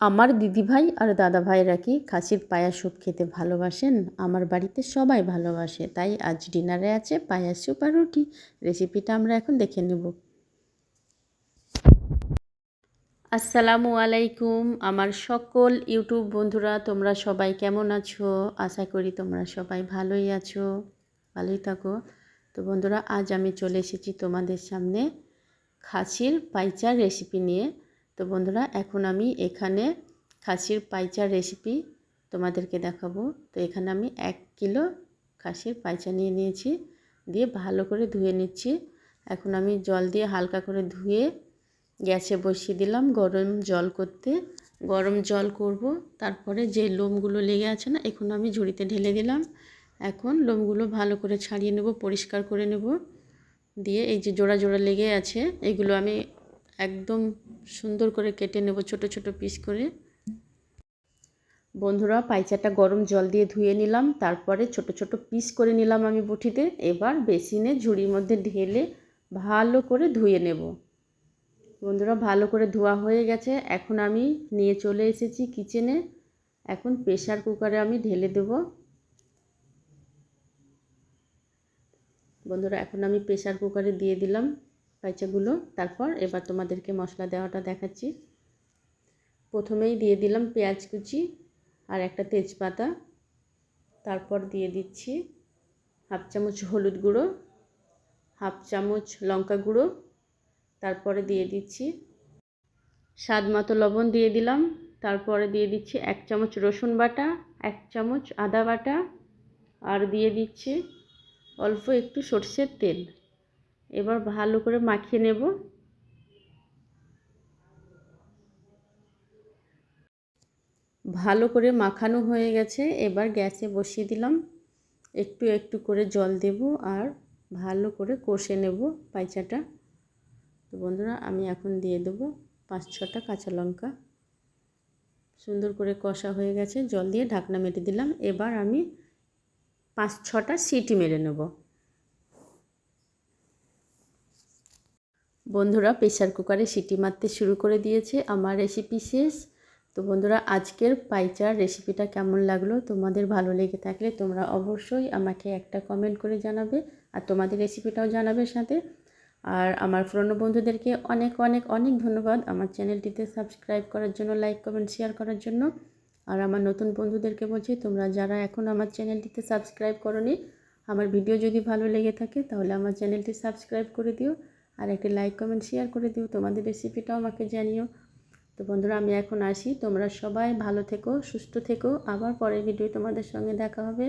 আমার দিদিভাই আর দাদাভাইরা কি খাসির পায়া স্যুপ খেতে ভালোবাসেন? আমার বাড়িতে সবাই ভালোবাসে। তাই আজ ডিনারে আছে পায়া স্যুপ আর রুটি। রেসিপিটা আমরা এখন দেখে নেব। আসসালামু আলাইকুম আমার সকল ইউটিউব বন্ধুরা, তোমরা সবাই কেমন আছো? আশা করি তোমরা সবাই ভালোই আছো, ভালোই থাকো। তো বন্ধুরা, আজ আমি চলে এসেছি তোমাদের সামনে খাসির পাইচার রেসিপি নিয়ে। তো বন্ধুরা, এখন আমি এখানে খাসির পাইচার রেসিপি তোমাদেরকে দেখাবো। তো এখানে আমি 1 কিলো খাসির পাইচা নিয়ে নিয়েছি, দিয়ে ভালো করে ধুয়ে নিচ্ছি। এখন আমি জল দিয়ে হালকা করে ধুয়ে গ্যাসে বসিয়ে দিলাম গরম জল করতে। গরম জল করব, তারপরে যে লোমগুলো লেগে আছে না, এখন আমি ঝুড়িতে ঢেলে দিলাম। এখন লোমগুলো ভালো করে ছাড়িয়ে নেব, পরিষ্কার করে নেব। দিয়ে এই যে জোড়া জোড়া লেগে আছে, এগুলো আমি একদম সুন্দর করে কেটে নেব ছোট ছোট পিস করে। বন্ধুরা, পাইচাটা গরম জল দিয়ে ধুয়ে নিলাম, তারপরে ছোট ছোট পিস করে নিলাম আমি বটিতে। এবার বেসিনে ঝুড়ির মধ্যে ঢেলে ভালো করে ধুয়ে নেব। বন্ধুরা, ভালো করে ধোয়া হয়ে গেছে। এখন আমি নিয়ে চলে এসেছি কিচেনে। এখন প্রেসার কুকারে আমি ঢেলে দেব। বন্ধুরা, এখন আমি প্রেসার কুকারে দিয়ে দিলাম পাইচাগুলো। তারপর এবার তোমাদেরকে মশলা দেওয়াটা দেখাচ্ছি। প্রথমেই দিয়ে দিলাম পেঁয়াজ কুচি আর একটা তেজপাতা। তারপর দিয়ে দিচ্ছি 1/2 চামচ হলুদ গুঁড়ো, 1/2 চামচ লঙ্কা গুঁড়ো। তারপরে দিয়ে দিচ্ছি স্বাদ মতো লবণ দিয়ে দিলাম। তারপরে দিয়ে দিচ্ছি 1 চামচ রসুন বাটা, 1 চামচ আদা বাটা, আর দিয়ে দিচ্ছি অল্প একটু সরষের তেল। এবার ভালো করে মাখিয়ে নেব। ভালো করে মাখানো হয়ে গেছে। এবার গ্যাসে বসিয়ে দিলাম, একটু একটু করে জল দেব আর ভালো করে কষে নেব পাইচাটা। তো বন্ধুরা, আমি এখন দিয়ে দেবো 5-6টা কাঁচা লঙ্কা। সুন্দর করে কষা হয়ে গেছে, জল দিয়ে ঢাকনা মেরে দিলাম। এবার আমি 5-6টা সিটি মেরে নেব। বন্ধুরা, প্রেসার কুকারে সিটি মারতে শুরু করে দিয়েছে। আমার রেসিপি শেষ। তো বন্ধুরা, আজকের পাইচার রেসিপিটা কেমন লাগলো? তোমাদের ভালো লেগে থাকলে তোমরা অবশ্যই আমাকে একটা কমেন্ট করে জানাবে, আর তোমাদের রেসিপিটাও জানাবে সাথে। আর আমার পুরনো বন্ধুদেরকে অনেক অনেক অনেক ধন্যবাদ আমার চ্যানেলটিতে সাবস্ক্রাইব করার জন্য, লাইক কমেন্ট শেয়ার করার জন্য। আর আমার নতুন বন্ধুদেরকে বলছি, তোমরা যারা এখন আমার চ্যানেলটিতে সাবস্ক্রাইব করোনি, আমার ভিডিও যদি ভালো লেগে থাকে তাহলে আমার চ্যানেলটি সাবস্ক্রাইব করে দিও, আর একটি লাইক কমেন্ট শেয়ার করে দিও। তোমাদের রেসিপিটাও আমাকে জানিও। তো বন্ধুরা, আমি এখন আসি। তোমরা সবাই ভালো থেকো, সুস্থ থেকো। আবার পরের ভিডিও তোমাদের সঙ্গে দেখা হবে।